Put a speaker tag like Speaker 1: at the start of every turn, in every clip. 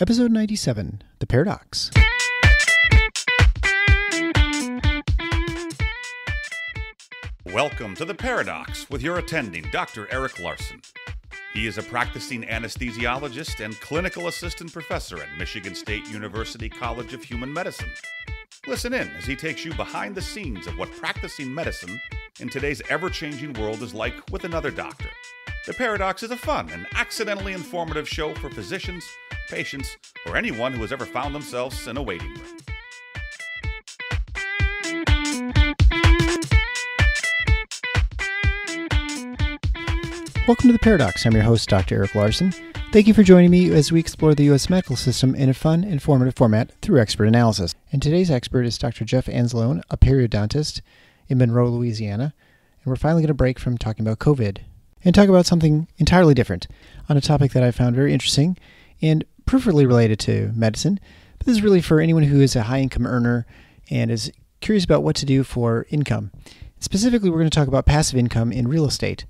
Speaker 1: Episode 97, The Paradox.
Speaker 2: Welcome to The Paradox with your attending, Dr. Eric Larson. He is a practicing anesthesiologist and clinical assistant professor at Michigan State University College of Human Medicine. Listen in as he takes you behind the scenes of what practicing medicine in today's ever-changing world is like with another doctor. The Paradox is a fun and accidentally informative show for physicians, patients, or anyone who has ever found themselves in a waiting room.
Speaker 1: Welcome to The Paradox. I'm your host, Dr. Eric Larson. Thank you for joining me as we explore the U.S. medical system in a fun, informative format through expert analysis. And today's expert is Dr. Jeff Avalone, a periodontist in Monroe, Louisiana. And we're finally going to break from talking about COVID and talk about something entirely different on a topic that I found very interesting and peripherally related to medicine. But this is really for anyone who is a high-income earner and is curious about what to do for income. Specifically, we're going to talk about passive income in real estate.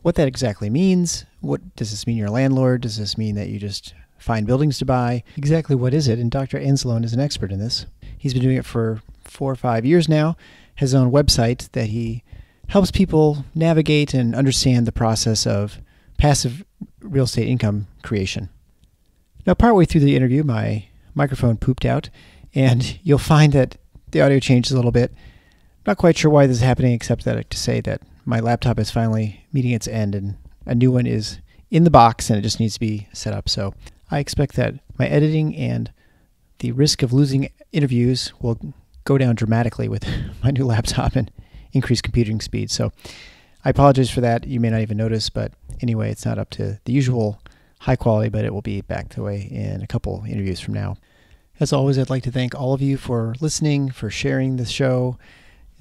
Speaker 1: What that exactly means. What does this mean you're a landlord? Does this mean that you just find buildings to buy? Exactly what is it? And Dr. Avalone is an expert in this. He's been doing it for 4 or 5 years now, has his own website that he helps people navigate and understand the process of passive real estate income creation. Now, partway through the interview, my microphone pooped out, and you'll find that the audio changed a little bit. Not quite sure why this is happening, except that to say that my laptop is finally meeting its end, and a new one is in the box, and it just needs to be set up. So I expect that my editing and the risk of losing interviews will go down dramatically with my new laptop and increased computing speed. So I apologize for that. You may not even notice, but anyway, it's not up to the usual high quality, but it will be back the way in a couple interviews from now. As always, I'd like to thank all of you for listening, for sharing the show,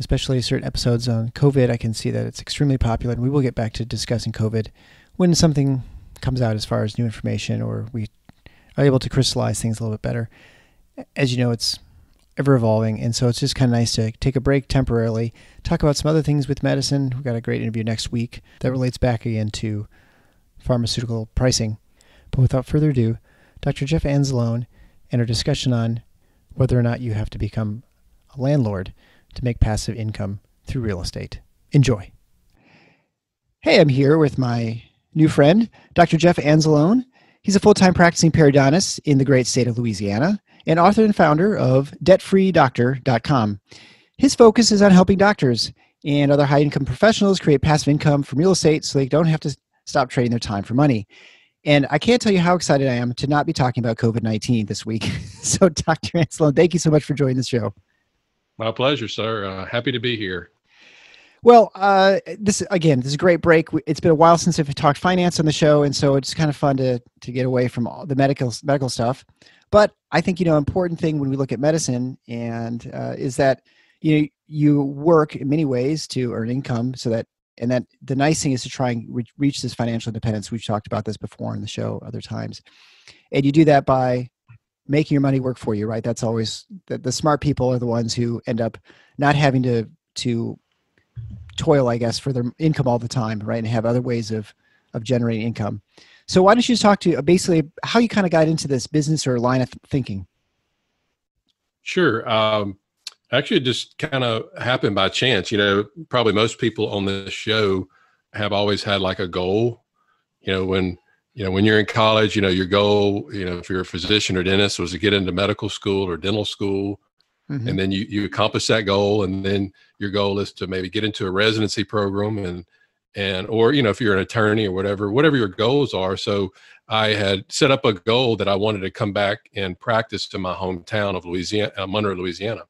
Speaker 1: especially certain episodes on COVID. I can see that it's extremely popular, and we will get back to discussing COVID when something comes out as far as new information or we are able to crystallize things a little bit better. As you know, it's ever evolving, and so it's just kind of nice to take a break temporarily, talk about some other things with medicine. We've got a great interview next week that relates back again to pharmaceutical pricing. But without further ado, Dr. Jeff Avalone and our discussion on whether or not you have to become a landlord to make passive income through real estate. Enjoy. Hey, I'm here with my new friend, Dr. Jeff Avalone. He's a full-time practicing periodontist in the great state of Louisiana and author and founder of debtfreedoctor.com. His focus is on helping doctors and other high-income professionals create passive income from real estate so they don't have to stop trading their time for money. And I can't tell you how excited I am to not be talking about COVID-19 this week. So, Dr. Avalone, thank you so much for joining the show.
Speaker 3: My pleasure, sir. Happy to be here.
Speaker 1: Well, this is a great break. It's been a while since I've talked finance on the show, and so it's kind of fun to get away from all the medical stuff. But I think, important thing when we look at medicine and is that you work in many ways to earn income, and that the nice thing is to try and reach this financial independence. We've talked about this before on the show other times, and you do that by making your money work for you, right? That's always the smart people are the ones who end up not having to toil, I guess, for their income all the time, right? And have other ways of generating income. So why don't you just talk to basically how you kind of got into this business or line of thinking?
Speaker 3: Sure. Actually, it just kind of happened by chance. Probably most people on this show have always had like a goal. When you're in college, your goal, if you're a physician or dentist, was to get into medical school or dental school. Mm-hmm. And then you accomplish that goal. And then your goal is to maybe get into a residency program or, if you're an attorney or whatever your goals are. So I had set up a goal that I wanted to come back and practice in my hometown of Louisiana, Monroe, Louisiana.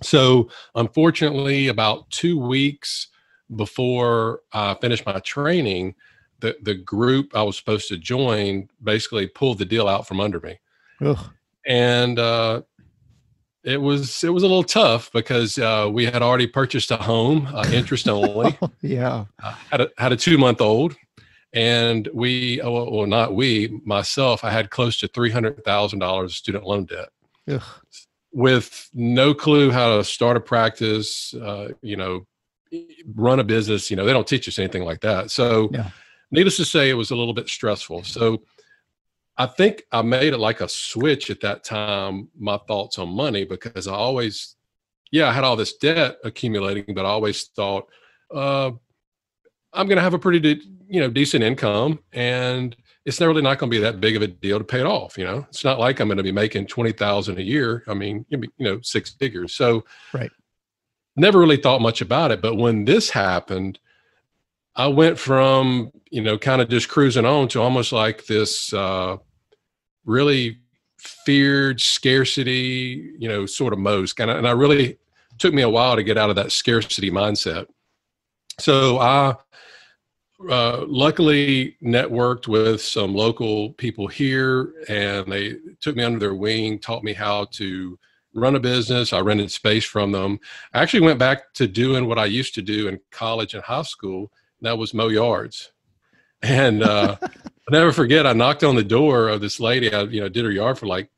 Speaker 3: So unfortunately, about 2 weeks before I finished my training, the group I was supposed to join basically pulled the deal out from under me. Ugh. And it was a little tough because we had already purchased a home, interest only.
Speaker 1: Yeah.
Speaker 3: Had a 2-month-old, and myself, I had close to $300,000 student loan debt. Ugh. With no clue how to start a practice, run a business. They don't teach us anything like that. So needless to say, it was a little bit stressful. So I think I made it like a switch at that time, my thoughts on money, because I had all this debt accumulating, but I always thought, I'm going to have a pretty, decent income, and it's really not going to be that big of a deal to pay it off. It's not like I'm going to be making 20,000 a year. I mean, 6 figures. So
Speaker 1: Right.
Speaker 3: never really thought much about it. But when this happened, I went from, kind of just cruising on to almost like this, really feared scarcity, sort of mode. And I really took me a while to get out of that scarcity mindset. So I luckily networked with some local people here, and they took me under their wing, taught me how to run a business. I rented space from them. I actually went back to doing what I used to do in college and high school. And that was mow yards. And I'll never forget, I knocked on the door of this lady. I, did her yard for like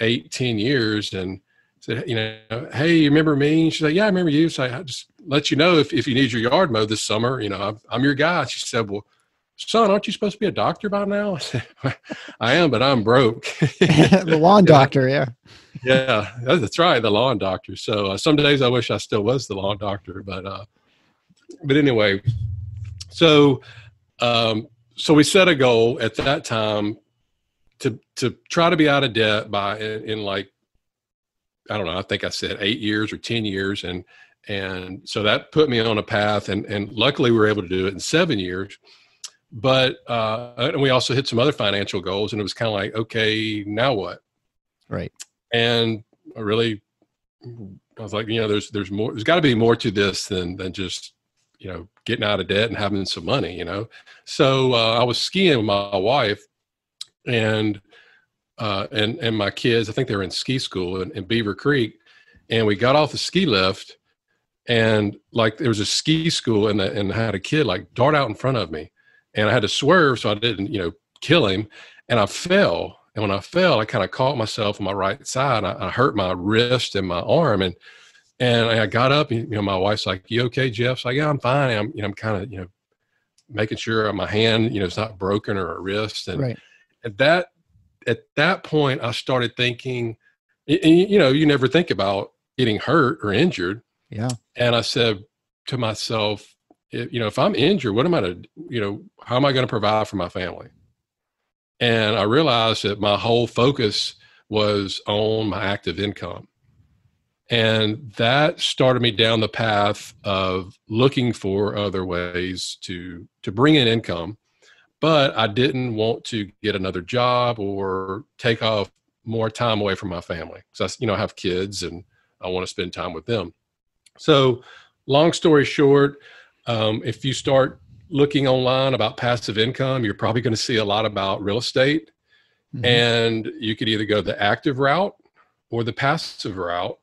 Speaker 3: 18 years and said, hey, you remember me? And she said, yeah, I remember you. So I just let you know if you need your yard mowed this summer, I'm your guy. She said, well, son, aren't you supposed to be a doctor by now? I said, I am, but I'm broke.
Speaker 1: The lawn doctor. Yeah.
Speaker 3: Yeah, that's right. The lawn doctor. So some days I wish I still was the lawn doctor, but anyway, so we set a goal at that time to try to be out of debt by in like, I don't know, I think I said 8 years or 10 years. And so that put me on a path, and luckily we were able to do it in 7 years. But, and we also hit some other financial goals, and it was kind of like, okay, now what?
Speaker 1: Right.
Speaker 3: And I was like, there's more, there's gotta be more to this than just, getting out of debt and having some money, So, I was skiing with my wife and my kids. I think they were in ski school in Beaver Creek, and we got off the ski lift, and like there was a ski school, and I had a kid like dart out in front of me, and I had to swerve so I didn't, kill him, and I fell. And when I fell, I kind of caught myself on my right side. I hurt my wrist and my arm, and I got up, and my wife's like, "You okay, Jeff?" So like, "Yeah, I'm fine." I'm kind of making sure my hand it's not broken, or a wrist, and
Speaker 1: right.
Speaker 3: At that point, I started thinking, you never think about getting hurt or injured.
Speaker 1: Yeah.
Speaker 3: And I said to myself, if I'm injured, what am I to, how am I going to provide for my family? And I realized that my whole focus was on my active income. And that started me down the path of looking for other ways to bring in income. But I didn't want to get another job or take off more time away from my family. So, I have kids and I want to spend time with them. So long story short, if you start looking online about passive income, you're probably going to see a lot about real estate. Mm-hmm. And you could either go the active route or the passive route.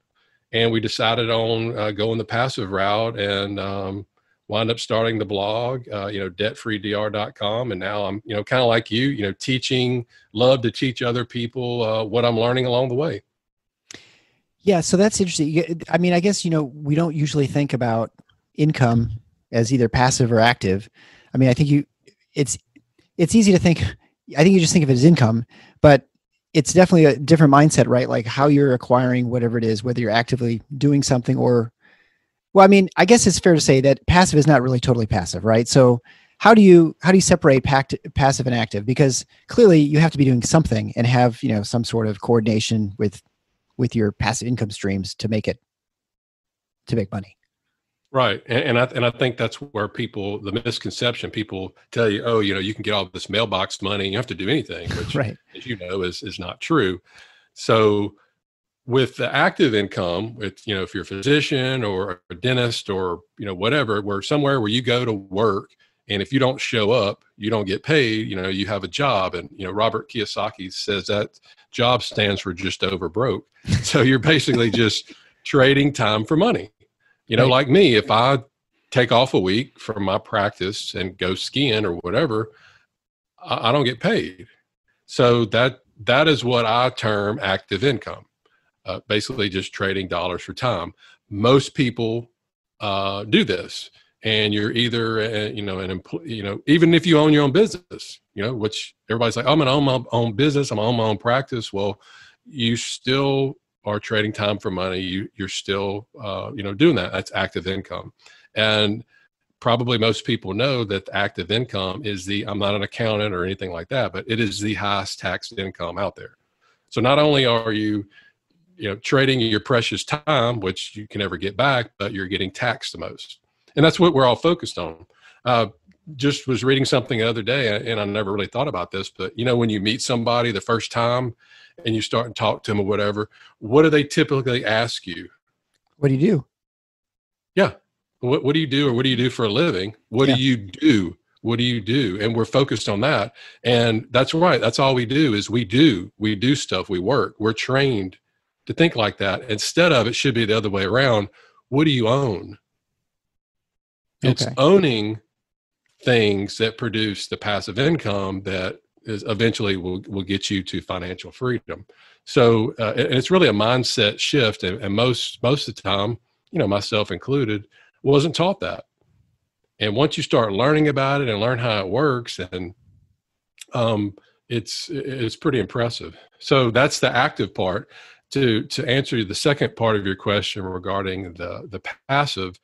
Speaker 3: And we decided on going the passive route, and wound up starting the blog, debtfreedr.com. And now I'm, kind of like you, love to teach other people what I'm learning along the way.
Speaker 1: Yeah. So that's interesting. I mean, I guess, we don't usually think about income as either passive or active. I mean, I think it's easy to think, I think you just think of it as income, but it's definitely a different mindset, right? Like how you're acquiring whatever it is, whether you're actively doing something or, well, I mean, I guess it's fair to say that passive is not really totally passive, right? So how do you separate passive and active? Because clearly you have to be doing something and have, some sort of coordination with your passive income streams to make money.
Speaker 3: Right. And I think that's where the misconception, people tell you, oh, you can get all this mailbox money, you don't have to do anything, which,
Speaker 1: right,
Speaker 3: as you know, is not true. So with the active income, if you're a physician or a dentist or, whatever, somewhere where you go to work, and if you don't show up, you don't get paid, you have a job. And, Robert Kiyosaki says that job stands for just over broke. So you're basically just trading time for money. Right. Like me, if I take off a week from my practice and go skiing or whatever, I don't get paid. So that is what I term active income. Basically just trading dollars for time. Most people do this. and you're either, an employee, even if you own your own business, which everybody's like, I'm going to own my own business, I'm going to own my own practice. Well, you still are trading time for money. You're still, doing that. That's active income. And probably most people know that the active income is I'm not an accountant or anything like that, but it is the highest taxed income out there. So not only are you, trading your precious time, which you can never get back, but you're getting taxed the most. And that's what we're all focused on. Just was reading something the other day, and I never really thought about this, but when you meet somebody the first time and you start and talk to them or whatever, what do they typically ask you?
Speaker 1: What do you do?
Speaker 3: Yeah. What do you do, or what do you do for a living? What do you do? What do you do? And we're focused on that. And that's right. That's all we do is we do stuff. We work. We're trained to think like that. Instead of, it should be the other way around. What do you own? It's owning things that produce the passive income that is eventually will get you to financial freedom. So and it's really a mindset shift. And most of the time, myself included, wasn't taught that. And once you start learning about it and learn how it works, and it's pretty impressive. So that's the active part. To answer the second part of your question regarding the passive,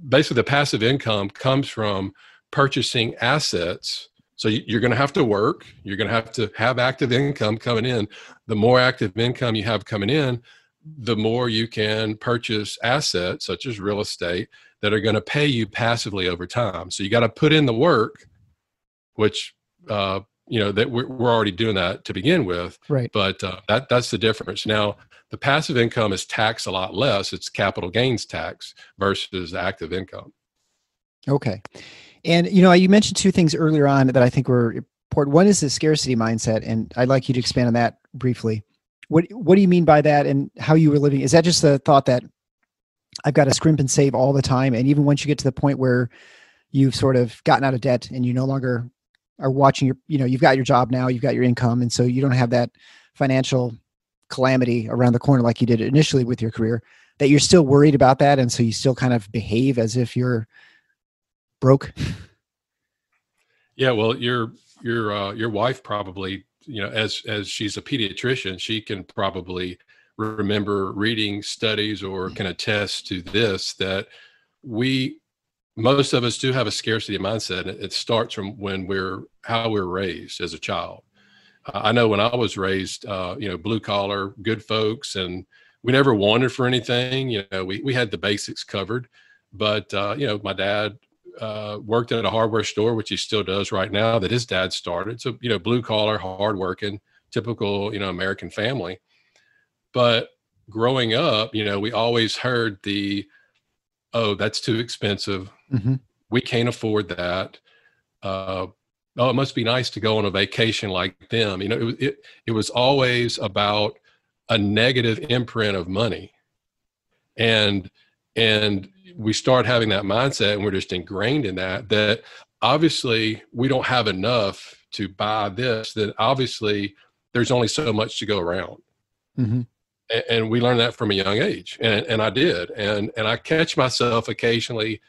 Speaker 3: basically the passive income comes from purchasing assets. So you're going to have to work. You're going to have active income coming in. The more active income you have coming in, the more you can purchase assets such as real estate that are going to pay you passively over time. So you got to put in the work, which, that we're already doing that to begin with.
Speaker 1: Right.
Speaker 3: But that's the difference. Now, the passive income is taxed a lot less. It's capital gains tax versus active income.
Speaker 1: Okay. And, you mentioned two things earlier on that I think were important. One is the scarcity mindset, and I'd like you to expand on that briefly. What do you mean by that, and how you were living? Is that just the thought that I've got to scrimp and save all the time, and even once you get to the point where you've sort of gotten out of debt and you no longer are watching you've got your job now, you've got your income, and so you don't have that financial calamity around the corner like you did initially with your career, that you're still worried about that, and so you still kind of behave as if you're broke?
Speaker 3: Yeah, well, your wife probably, as she's a pediatrician, she can probably remember reading studies or can attest to this, that most of us do have a scarcity mindset. It starts from how we're raised as a child. I know when I was raised, blue collar, good folks, and we never wanted for anything. We had the basics covered, but my dad worked at a hardware store, which he still does right now, that his dad started. So, blue collar, hardworking, typical, American family. But growing up, we always heard oh, that's too expensive.
Speaker 1: Mm-hmm.
Speaker 3: We can't afford that. Oh, it must be nice to go on a vacation like them. It was always about a negative imprint of money. And we start having that mindset, and we're just ingrained in that obviously we don't have enough to buy this, that obviously there's only so much to go around.
Speaker 1: Mm-hmm.
Speaker 3: And we learned that from a young age. And I did. And I catch myself occasionally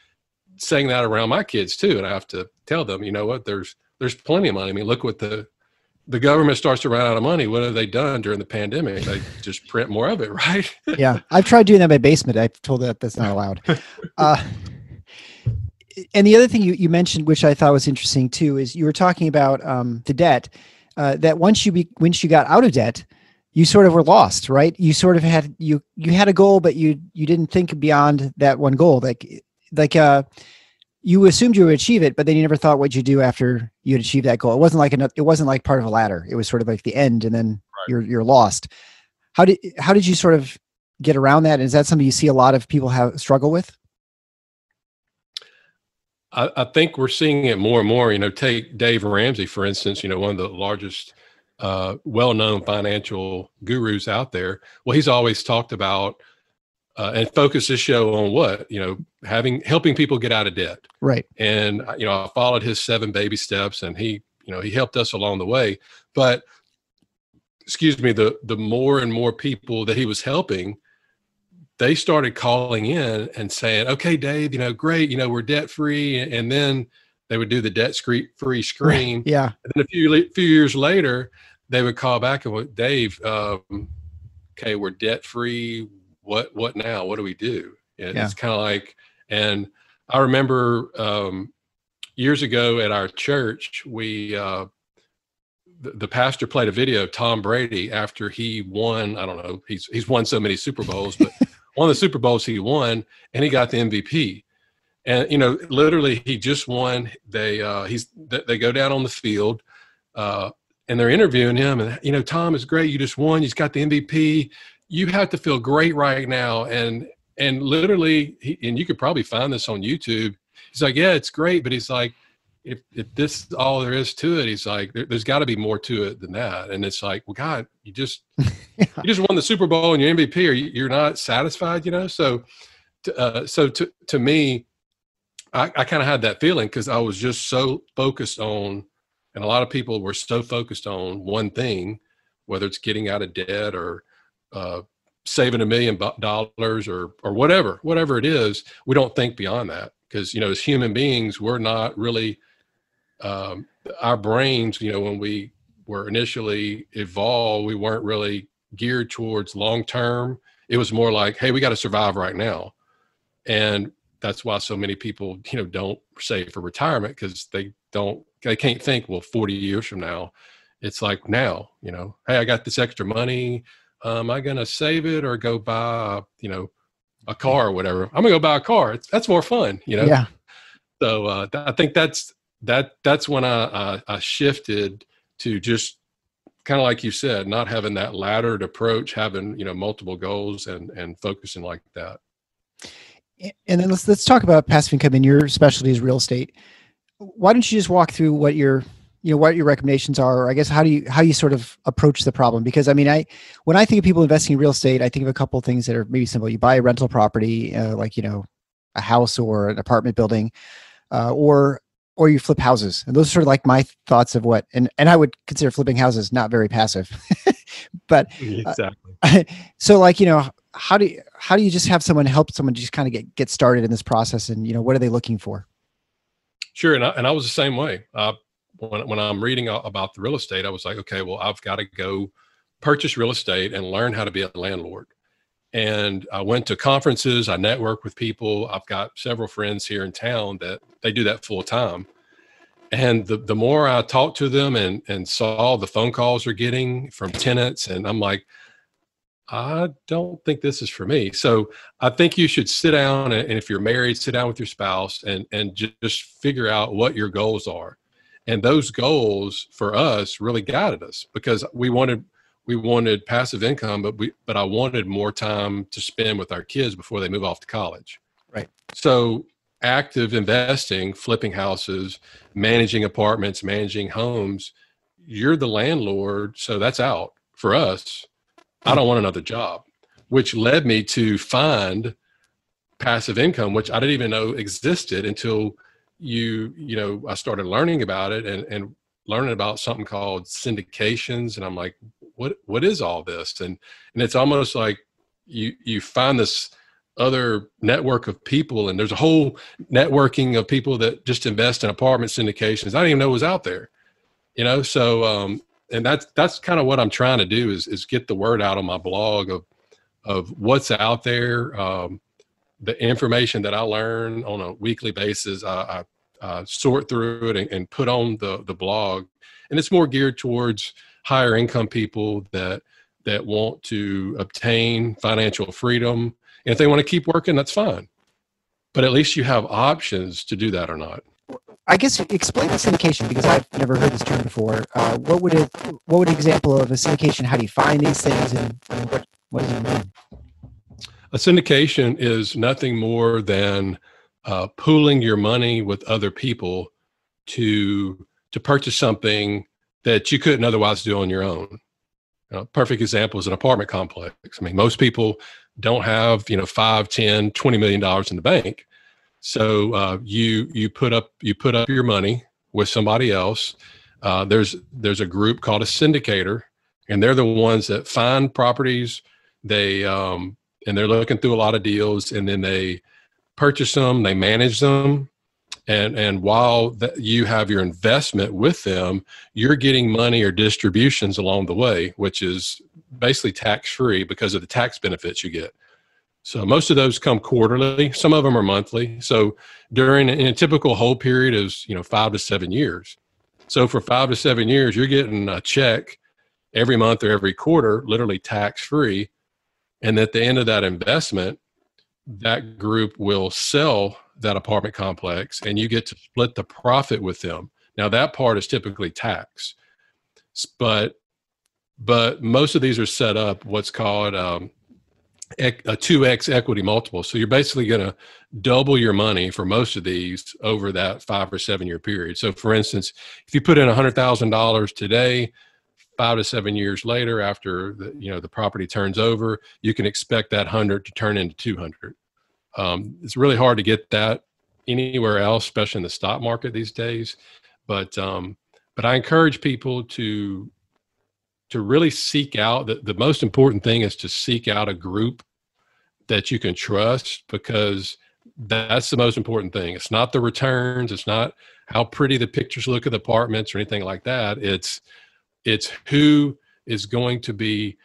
Speaker 3: saying that around my kids too. And I have to tell them, you know what, there's plenty of money. I mean, look what the government starts to run out of money. What have they done during the pandemic? They just print more of it, right?
Speaker 1: Yeah. I've tried doing that in my basement. I've told that's not allowed. And the other thing you mentioned, which I thought was interesting too, is you were talking about the debt, that once you got out of debt, you sort of were lost, right? You sort of had, you had a goal, but you didn't think beyond that one goal. Like you assumed you would achieve it, but then you never thought what you'd do after you had achieved that goal. It wasn't like part of a ladder. It was sort of like the end, and then you're lost. How did you sort of get around that? And is that something you see a lot of people struggle with?
Speaker 3: I think we're seeing it more and more. Take Dave Ramsey, for instance, one of the largest well-known financial gurus out there. Well, he's always talked about and focused his show on what, helping people get out of debt.
Speaker 1: Right.
Speaker 3: And, I followed his 7 baby steps, and he helped us along the way. But excuse me, the more and more people that he was helping, they started calling in and saying, okay, Dave, great, we're debt free. And then they would do the debt free screen.
Speaker 1: Right. Yeah.
Speaker 3: And then a few years later, they would call back and went, Dave, okay, we're debt free. What now? What do we do? And
Speaker 1: Yeah.
Speaker 3: it's kind of like, and I remember years ago at our church, we, the pastor played a video of Tom Brady after he won. I don't know. He's won so many Super Bowls, but one of the Super Bowls he won, and he got the MVP. And literally, he just won. They go down on the field, and they're interviewing him. And Tom, is great. You just won. You just got the MVP. You have to feel great right now. And literally, and you could probably find this on YouTube. He's like, yeah, it's great, but he's like, if this is all there is to it, he's like, there's got to be more to it than that. And it's like, well, God, you just won the Super Bowl and you're MVP, or you're not satisfied, So, to me, I kind of had that feeling because I was just so focused on, and a lot of people were so focused on one thing, whether it's getting out of debt or saving $1 million or whatever it is. We don't think beyond that because, as human beings, we're not really, our brains, when we were initially evolved, we weren't really geared towards long-term. It was more like, hey, we got to survive right now. And that's why so many people, don't save for retirement because they can't think, well, 40 years from now. It's like now, hey, I got this extra money. Am I going to save it or go buy, a car or whatever? I'm gonna go buy a car. That's more fun,
Speaker 1: Yeah.
Speaker 3: So I think that's when I shifted to just kind of like you said, not having that laddered approach, having multiple goals and focusing like that.
Speaker 1: And then let's talk about passive income. And your specialty is real estate. Why don't you just walk through what your recommendations are, or I guess how you sort of approach the problem? Because when I think of people investing in real estate, I think of a couple of things that are maybe simple. You buy a rental property, a house or an apartment building, or you flip houses. And those are sort of like my thoughts of what, and I would consider flipping houses not very passive, but
Speaker 3: exactly.
Speaker 1: So how do you just have someone help someone just kind of get started in this process? And, what are they looking for?
Speaker 3: Sure. And I was the same way. When I'm reading about the real estate, I was like, okay, well, I've got to go purchase real estate and learn how to be a landlord. And I went to conferences, I networked with people. I've got several friends here in town that they do that full time. And the more I talked to them and saw the phone calls they're getting from tenants, and I'm like, I don't think this is for me. So I think you should sit down, and if you're married, sit down with your spouse and just figure out what your goals are. And those goals for us really guided us because we wanted passive income, but I wanted more time to spend with our kids before they move off to college.
Speaker 1: Right.
Speaker 3: So active investing, flipping houses, managing apartments, managing homes, you're the landlord. So that's out for us. I don't want another job, which led me to find passive income, which I didn't even know existed until I started learning about it and learning about something called syndications. And I'm like, what is all this? And it's almost like you find this other network of people, and there's a whole networking of people that just invest in apartment syndications. I didn't even know was out there, So, and that's kind of what I'm trying to do is get the word out on my blog of what's out there. The information that I learn on a weekly basis, I sort through it and put on the blog, and it's more geared towards higher income people that want to obtain financial freedom. And if they want to keep working, that's fine. But at least you have options to do that or not.
Speaker 1: I guess explain the syndication, because I've never heard this term before. What would an example of a syndication? How do you find these things, and what does it mean?
Speaker 3: A syndication is nothing more than pooling your money with other people to purchase something that you couldn't otherwise do on your own. Perfect example is an apartment complex. Most people don't have, $5, $10, $20 million in the bank. So you put up your money with somebody else. There's a group called a syndicator, and they're the ones that find properties. They and they're looking through a lot of deals, and then they purchase them, they manage them. And while you have your investment with them, you're getting money or distributions along the way, which is basically tax-free because of the tax benefits you get. So most of those come quarterly. Some of them are monthly. So in a typical hold period is 5 to 7 years. So for 5 to 7 years, you're getting a check every month or every quarter, literally tax-free. And at the end of that investment, that group will sell that apartment complex, and you get to split the profit with them. Now that part is typically taxed, but most of these are set up what's called a 2x equity multiple. So you're basically going to double your money for most of these over that 5 or 7 year period. So for instance, if you put in $100,000 today, 5 to 7 years later, after the property turns over, you can expect that 100 to turn into 200. It's really hard to get that anywhere else, especially in the stock market these days. But I encourage people to really seek out. The most important thing is to seek out a group that you can trust, because that's the most important thing. It's not the returns. It's not how pretty the pictures look of the apartments or anything like that. It's who is going to be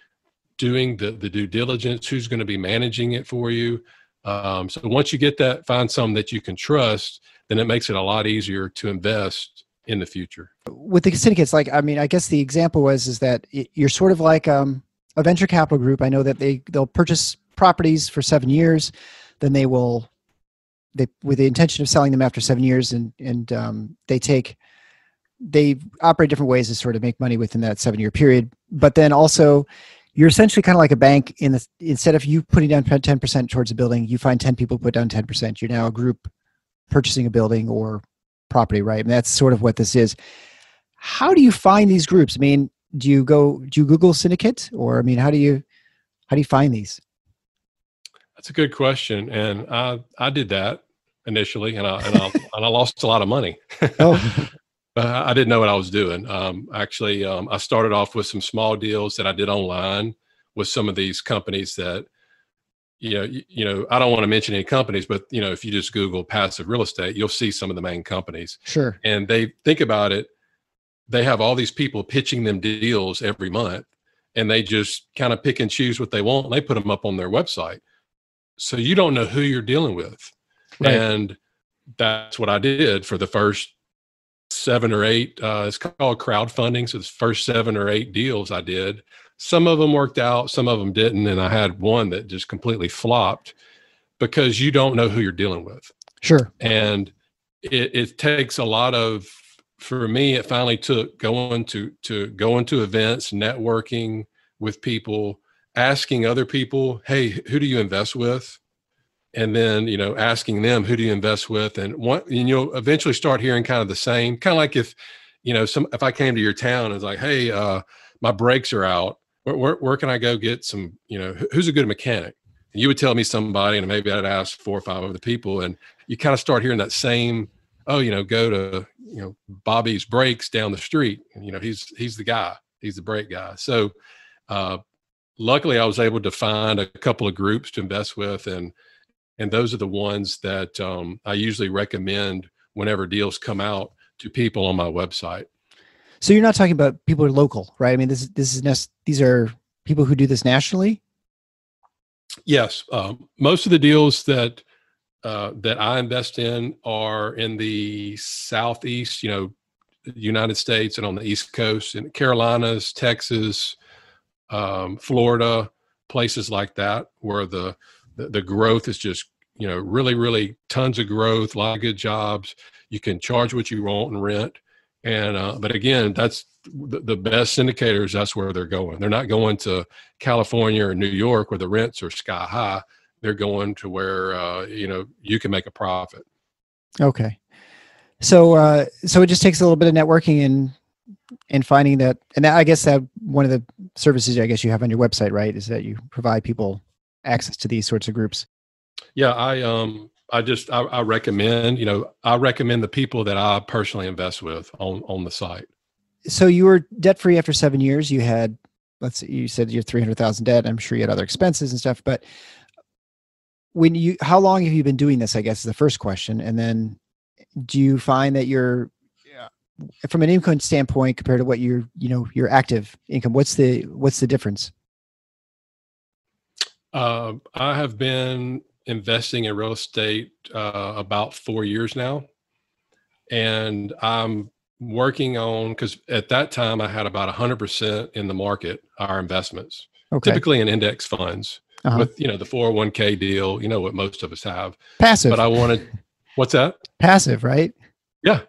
Speaker 3: doing the due diligence, who's going to be managing it for you. So once you get that, find some that you can trust, then it makes it a lot easier to invest in the future.
Speaker 1: With the syndicates, I guess the example is that you're sort of like a venture capital group. I know that they'll purchase properties for 7 years, then they with the intention of selling them after 7 years, and they operate different ways to sort of make money within that 7 year period. But then also, you're essentially kind of like a bank instead of you putting down 10% towards a building, you find 10 people put down 10%. You're now a group purchasing a building or property, right? And that's sort of what this is. How do you find these groups? I mean, do you Google syndicate, or how do you find these?
Speaker 3: That's a good question. And I did that initially, and I lost a lot of money.
Speaker 1: Oh.
Speaker 3: I didn't know what I was doing. Actually, I started off with some small deals that I did online with some of these companies that, I don't want to mention any companies, but, if you just Google passive real estate, you'll see some of the main companies.
Speaker 1: Sure.
Speaker 3: And they think about it. They have all these people pitching them deals every month, and they just kind of pick and choose what they want, and they put them up on their website. So you don't know who you're dealing with. Right. And that's what I did for the first 7 or 8, it's called crowdfunding. So the first 7 or 8 deals I did, some of them worked out, some of them didn't. And I had one that just completely flopped, because you don't know who you're dealing with.
Speaker 1: Sure.
Speaker 3: And it takes a lot of, for me, it finally took going to events, networking with people, asking other people, hey, who do you invest with? And then, asking them, who do you invest with? And you'll eventually start hearing kind of the same, kind of like if I came to your town and was like, hey, my brakes are out. Where can I go get some, who's a good mechanic? And you would tell me somebody, and maybe I'd ask 4 or 5 other people, and you kind of start hearing that same, go to, Bobby's Brakes down the street. And, he's the guy, he's the brake guy. So, luckily I was able to find a couple of groups to invest with, and those are the ones that I usually recommend whenever deals come out to people on my website.
Speaker 1: So you're not talking about people who are local, right? I mean, these are people who do this nationally.
Speaker 3: Yes, most of the deals that I invest in are in the Southeast, United States, and on the East Coast, in Carolinas, Texas, Florida, places like that, where the growth is just, really, really tons of growth, a lot of good jobs. You can charge what you want and rent. And, but again, that's the best syndicators. That's where they're going. They're not going to California or New York where the rents are sky high. They're going to where, you can make a profit.
Speaker 1: Okay. So it just takes a little bit of networking and finding that, and I guess that one of the services I guess you have on your website, right, is that you provide people access to these sorts of groups.
Speaker 3: Yeah, I recommend, I recommend the people that I personally invest with on the site.
Speaker 1: So you were debt free after 7 years. You had, let's see, you said you had $300,000 debt. I'm sure you had other expenses and stuff, but how long have you been doing this, I guess is the first question. And then do you find that from an income standpoint compared to what your active income, what's the difference?
Speaker 3: I have been investing in real estate about 4 years now. And I'm working on, because at that time I had about 100% in the market, our investments, typically in index funds with, the 401k deal, what most of us have.
Speaker 1: Passive.
Speaker 3: But I wanted, what's that?
Speaker 1: Passive, right?
Speaker 3: Yeah.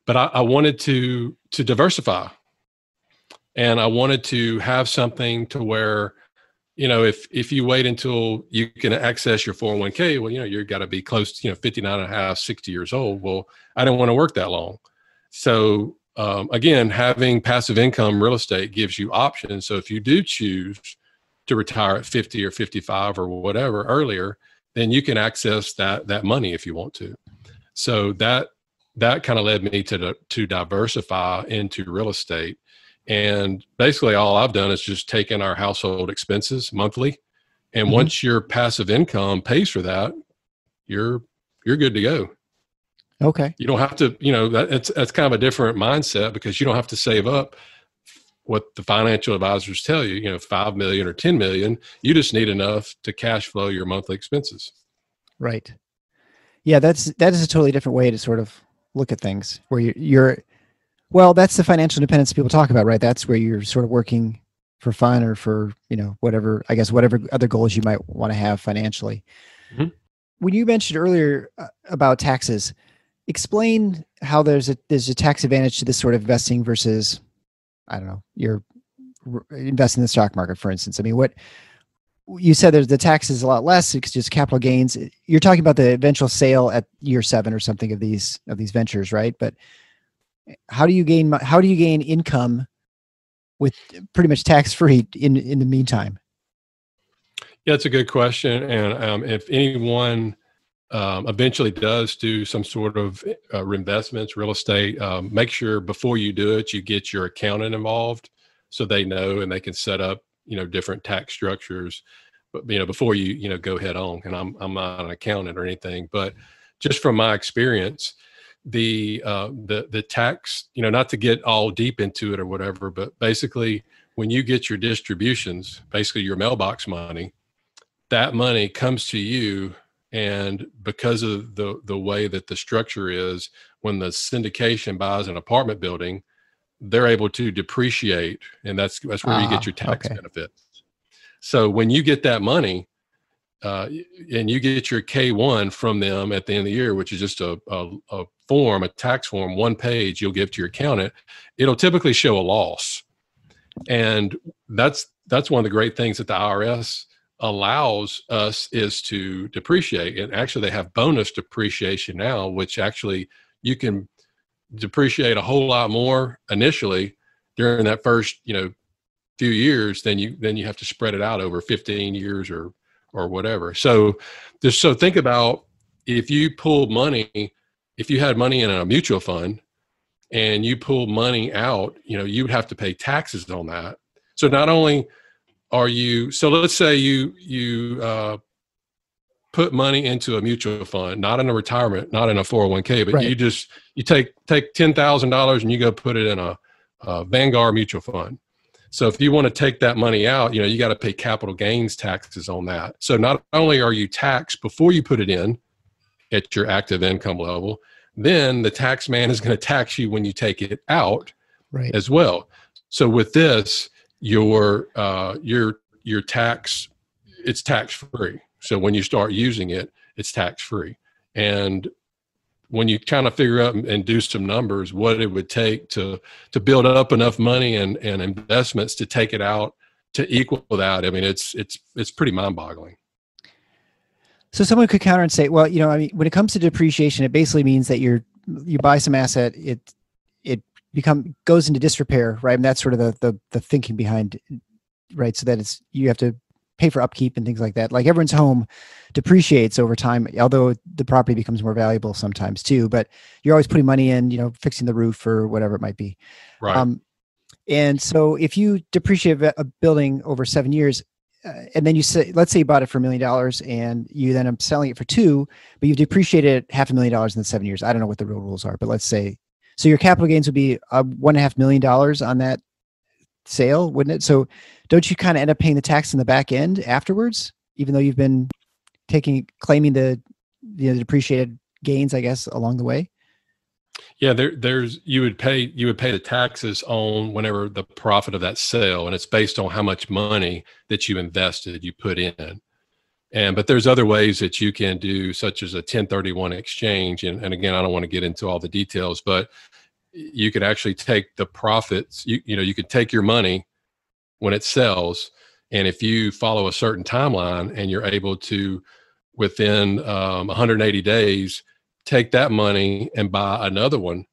Speaker 3: But I wanted to diversify, and I wanted to have something to where, if you wait until you can access your 401k, well, you've got to be close to, 59 and a half, 60 years old. Well, I didn't want to work that long. So again, having passive income real estate gives you options. So if you do choose to retire at 50 or 55 or whatever earlier, then you can access that money if you want to. So that kind of led me to diversify into real estate. And basically all I've done is just taken our household expenses monthly. And once your passive income pays for that, you're good to go.
Speaker 1: Okay.
Speaker 3: You don't have to, that's kind of a different mindset, because you don't have to save up what the financial advisors tell you, 5 million or 10 million. You just need enough to cash flow your monthly expenses.
Speaker 1: Right. Yeah. That is a totally different way to sort of look at things, where well, that's the financial independence people talk about, right? That's where you're sort of working for fun or for, whatever other goals you might want to have financially. Mm-hmm. When you mentioned earlier about taxes, explain how there's a tax advantage to this sort of investing versus, I don't know, you're investing in the stock market, for instance. I mean, what you said, there's the tax is a lot less. It's just capital gains. You're talking about the eventual sale at year 7 or something of these ventures, right? But how do you gain income with pretty much tax-free in the meantime?
Speaker 3: Yeah, it's a good question. And if anyone eventually does do some sort of reinvestments, real estate, make sure before you do it, you get your accountant involved so they know and they can set up, different tax structures. But, before you, go head on. And I'm not an accountant or anything, but just from my experience, the tax, not to get all deep into it or whatever, but basically when you get your distributions, basically your mailbox money, that money comes to you. And because of the way that the structure is, when the syndication buys an apartment building, they're able to depreciate, and that's where you get your tax benefits. So when you get that money, and you get your K-1 from them at the end of the year, which is just a tax form, 1 page you'll give to your accountant, it'll typically show a loss. And that's one of the great things that the IRS allows us is to depreciate. And actually they have bonus depreciation now, which actually you can depreciate a whole lot more initially during that first, few years than you have to spread it out over 15 years or whatever. So think about if you had money in a mutual fund and you pull money out, you'd have to pay taxes on that. So not only so let's say you put money into a mutual fund, not in a retirement, not in a 401k, but right. you take $10,000 and you go put it in a Vanguard mutual fund. So if you want to take that money out, you got to pay capital gains taxes on that. So not only are you taxed before you put it in at your active income level, then the tax man is going to tax you when you take it out as well. So with this, your tax, it's tax free. So when you start using it, it's tax free. And when you kind of figure out and do some numbers, what it would take to build up enough money and investments to take it out to equal that, I mean, it's pretty mind-boggling.
Speaker 1: So someone could counter and say, well, when it comes to depreciation, it basically means that you buy some asset, it goes into disrepair, right? And that's sort of the thinking behind, right? So that you have to pay for upkeep and things like that. Like everyone's home depreciates over time, although the property becomes more valuable sometimes too, but you're always putting money in, fixing the roof or whatever it might be.
Speaker 3: Right.
Speaker 1: And so if you depreciate a building over 7 years, and then you say, let's say you bought it for $1 million and you then are selling it for 2, but you've depreciated $500,000 in the 7 years. I don't know what the real rules are, but let's say, so your capital gains would be $1.5 million on that sale, wouldn't it? So don't you kind of end up paying the tax in the back end afterwards, even though you've been claiming the depreciated gains, I guess, along the way?
Speaker 3: Yeah, you would pay the taxes on whenever the profit of that sale, and it's based on how much money that you invested, you put in. But there's other ways that you can do, such as a 1031 exchange. And again, I don't want to get into all the details, but you could actually take the profits. You could take your money when it sells, and if you follow a certain timeline and you're able to, within 180 days, take that money and buy another one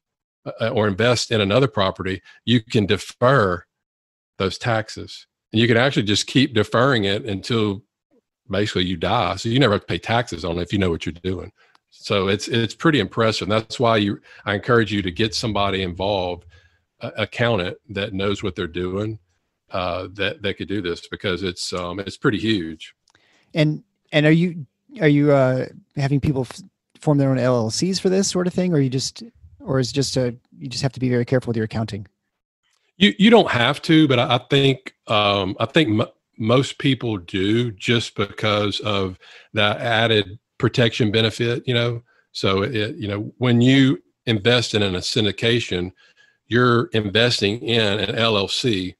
Speaker 3: or invest in another property, you can defer those taxes. And you can actually just keep deferring it until basically you die. So you never have to pay taxes on it if you know what you're doing. So it's pretty impressive. That's why I encourage you to get somebody involved, accountant that knows what they're doing, that could do this, because it's pretty huge.
Speaker 1: And are you having people form their own LLCs for this sort of thing, or you just have to be very careful with your accounting?
Speaker 3: You don't have to, but I think most people do, just because of that added protection benefit. So when you invest in a syndication, you're investing in an LLC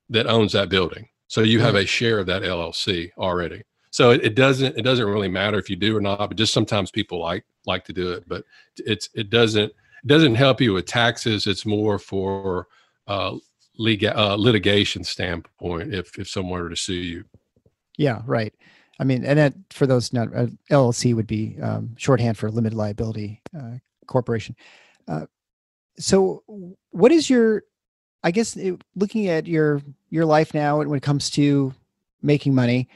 Speaker 3: that owns that building. So you have a share of that LLC already. So it doesn't really matter if you do or not, but just sometimes people like to do it. But it doesn't help you with taxes. It's more for litigation standpoint if someone were to sue you.
Speaker 1: Yeah, right. I mean, and that, for those not, LLC would be shorthand for limited liability corporation. So what is looking at your life now when it comes to making money,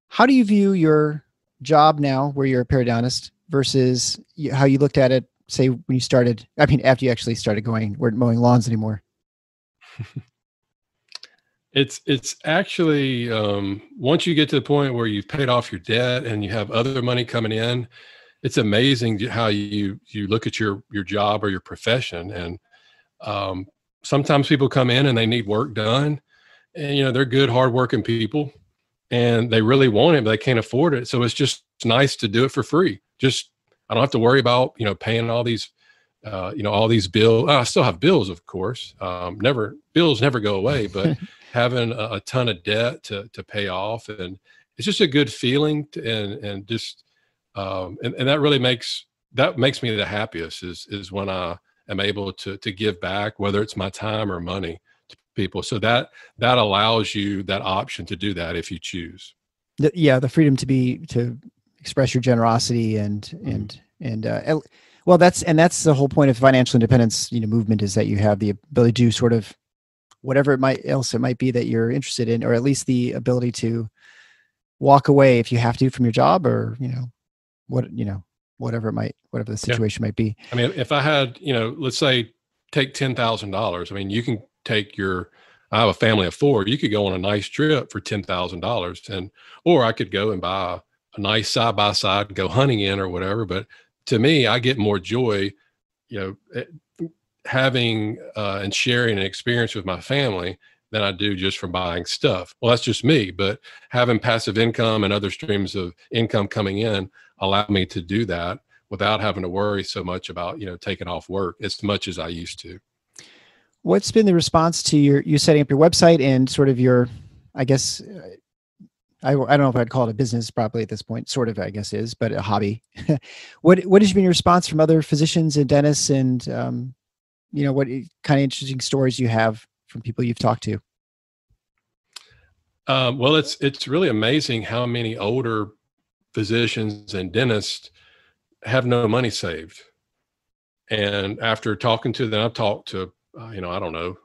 Speaker 1: how do you view your job now where you're a periodontist versus how you looked at it, say, when you started, after you actually started weren't mowing lawns anymore?
Speaker 3: It's actually, once you get to the point where you've paid off your debt and you have other money coming in, it's amazing how you look at your job or your profession. And sometimes people come in and they need work done, and they're good, hardworking people, and they really want it, but they can't afford it. So it's just nice to do it for free. I don't have to worry about paying all these all these bills. I still have bills, of course. Bills never go away, but having a ton of debt to pay off, and it's just a good feeling. And that really makes me the happiest is when I am able to give back, whether it's my time or money, to people. So that allows you that option to do that if you choose.
Speaker 1: The freedom to express your generosity well, that's the whole point of financial independence, movement, is that you have the ability to do sort of whatever it might be that you're interested in, or at least the ability to walk away if you have to from your job, or whatever the situation might be.
Speaker 3: I mean, if I had, let's say, take $10,000. I mean, you can take I have a family of 4. You could go on a nice trip for $10,000, or I could go and buy a nice side by side and go hunting in or whatever. But to me, I get more joy, having and sharing an experience with my family than I do just from buying stuff. Well, that's just me, but having passive income and other streams of income coming in allow me to do that without having to worry so much about, taking off work as much as I used to.
Speaker 1: What's been the response to you setting up your website and sort of your, I guess, I don't know if I'd call it a business probably at this point, sort of, I guess is, but a hobby. What has been your response from other physicians and dentists, and what kind of interesting stories you have from people you've talked to?
Speaker 3: Well, it's really amazing how many older physicians and dentists have no money saved. And after talking to them, I've talked to, I don't know,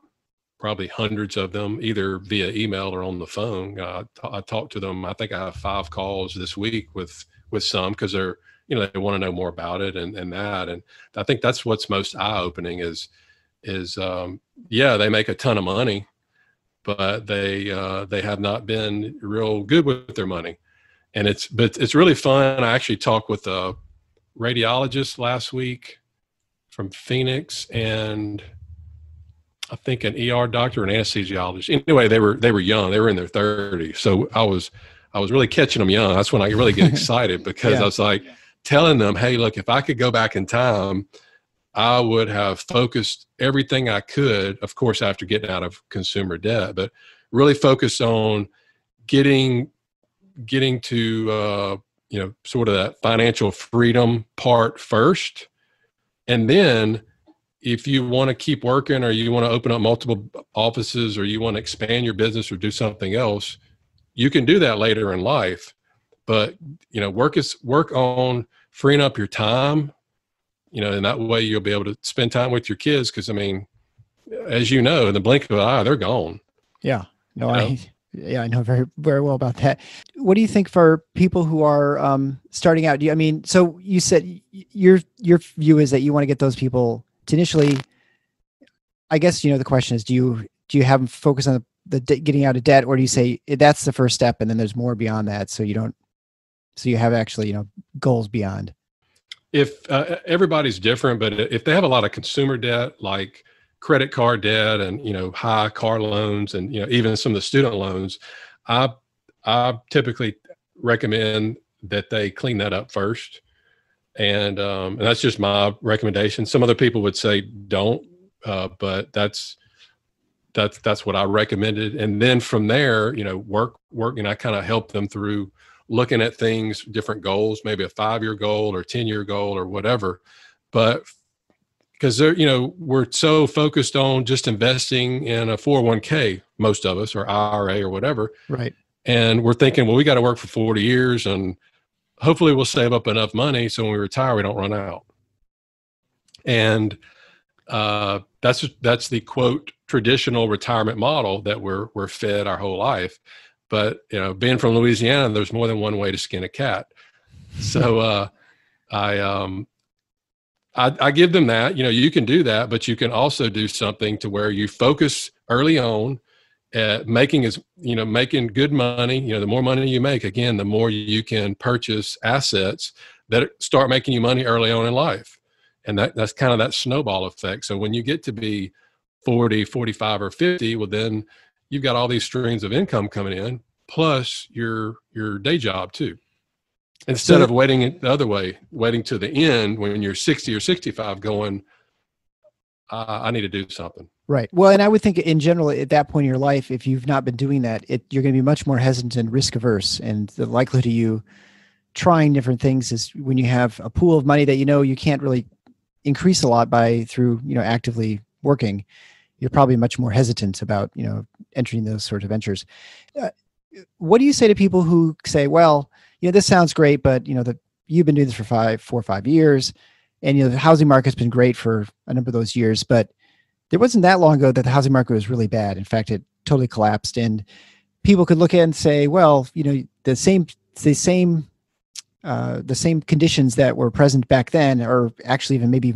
Speaker 3: probably hundreds of them, either via email or on the phone. I talked to them. I think I have 5 calls this week with some, because they're, they want to know more about it and that. And I think that's what's most eye-opening is they make a ton of money, but they have not been real good with their money. And it's really fun. I actually talked with a radiologist last week from Phoenix, and I think an ER doctor, an anesthesiologist. Anyway, they were young. They were in their 30s. So I was really catching them young. That's when I really get excited because
Speaker 1: Yeah.
Speaker 3: I was like telling them, hey, look, if I could go back in time, I would have focused everything I could, of course, after getting out of consumer debt, but really focus on getting to sort of that financial freedom part first. And then if you want to keep working, or you want to open up multiple offices, or you want to expand your business or do something else, you can do that later in life. But work on freeing up your time, and that way you'll be able to spend time with your kids, because I mean, as you know, in the blink of an eye, they're gone.
Speaker 1: Yeah. No, I know very, very well about that. What do you think for people who are starting out? So you said your view is that you want to get those people to initially, I guess, the question is, do you have them focus on the getting out of debt, or do you say that's the first step and then there's more beyond that? So you have actually, goals beyond.
Speaker 3: If everybody's different, but if they have a lot of consumer debt, like credit card debt and, high car loans and, even some of the student loans, I typically recommend that they clean that up first. And that's just my recommendation. Some other people would say don't, but that's what I recommended. And then from there, work, and I kind of help them through looking at things, different goals, maybe a 5-year goal or 10-year goal or whatever. But because we're so focused on just investing in a 401k, most of us, or IRA or whatever.
Speaker 1: Right. And
Speaker 3: we're thinking, well, we got to work for 40 years and hopefully we'll save up enough money so when we retire, we don't run out. And that's the quote traditional retirement model that we're fed our whole life. But being from Louisiana, there's more than one way to skin a cat. So I give them that. You can do that, but you can also do something to where you focus early on at making good money. The more money you make, again, the more you can purchase assets that start making you money early on in life. And that's kind of that snowball effect. So when you get to be 40, 45, or 50, well, then you've got all these streams of income coming in, plus your day job too. Instead of waiting it the other way, waiting to the end when you're 60 or 65 going, I need to do something.
Speaker 1: Right. Well, and I would think in general, at that point in your life, if you've not been doing that, you're going to be much more hesitant and risk averse. And the likelihood of you trying different things is when you have a pool of money that you can't really increase a lot through actively working, you're probably much more hesitant about entering those sorts of ventures. What do you say to people who say, well, this sounds great, but you've been doing this for 4 or 5 years, and the housing market's been great for a number of those years, but there wasn't that long ago that the housing market was really bad. In fact, it totally collapsed, and people could look at it and say, well, the same conditions that were present back then are actually even maybe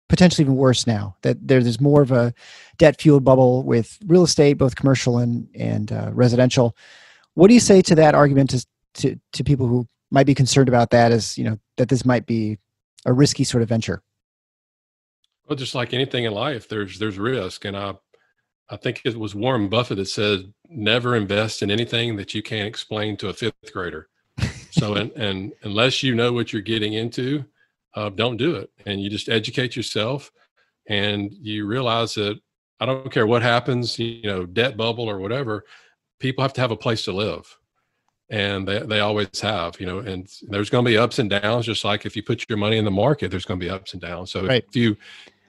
Speaker 1: potentially even worse now, that there's more of a debt fueled bubble with real estate, both commercial and residential. What do you say to that argument to people who might be concerned about that, as that this might be a risky sort of venture?
Speaker 3: Well, just like anything in life, there's risk. And I think it was Warren Buffett that said, never invest in anything that you can't explain to a 5th grader. So, and unless you know what you're getting into, don't do it. And you just educate yourself, and you realize that I don't care what happens, debt bubble or whatever, people have to have a place to live. And they always have, and there's going to be ups and downs, just like if you put your money in the market, there's going to be ups and downs. So
Speaker 1: right.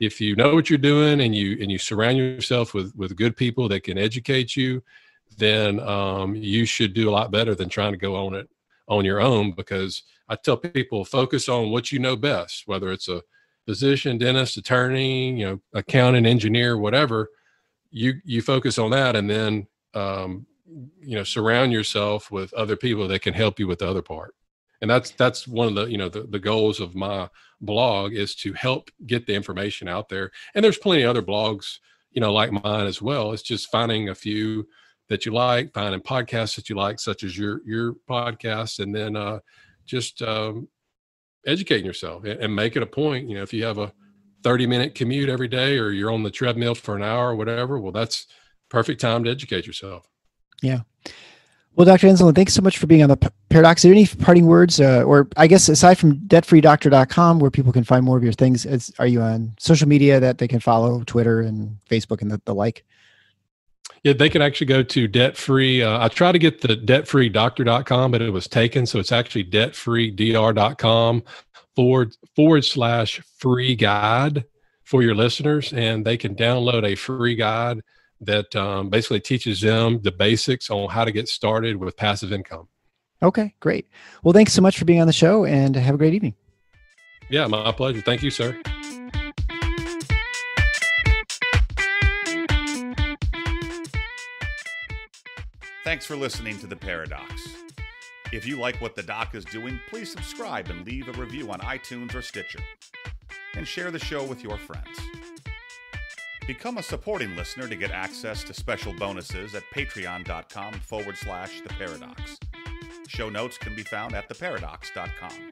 Speaker 3: if you know what you're doing, and you surround yourself with good people that can educate you, then you should do a lot better than trying to go on it on your own. Because I tell people, focus on what you know best, whether it's a physician, dentist, attorney, accountant, engineer, whatever. You focus on that, and then surround yourself with other people that can help you with the other part. And that's one of the goals of my blog, is to help get the information out there. And there's plenty of other blogs, like mine as well. It's just finding a few that you like, finding podcasts that you like, such as your podcast, and then just educating yourself and make it a point. If you have a 30-minute commute every day, or you're on the treadmill for an hour or whatever, well, that's perfect time to educate yourself.
Speaker 1: Yeah. Well, Dr. Anzalone, thanks so much for being on the Paradox. Are there any parting words, or I guess aside from debtfreedoctor.com, where people can find more of your things, are you on social media that they can follow, Twitter and Facebook and the like?
Speaker 3: Yeah, they can actually go to debt-free. I tried to get the debtfreedoctor.com, but it was taken. So it's actually debtfreedr.com /free guide for your listeners. And they can download a free guide that basically teaches them the basics on how to get started with passive income.
Speaker 1: Okay, great. Well, thanks so much for being on the show, and have a great evening.
Speaker 3: Yeah, my pleasure. Thank you, sir.
Speaker 2: Thanks for listening to The Paradox. If you like what the doc is doing, please subscribe and leave a review on iTunes or Stitcher. And share the show with your friends. Become a supporting listener to get access to special bonuses at patreon.com/theparadox. Show notes can be found at theparadox.com.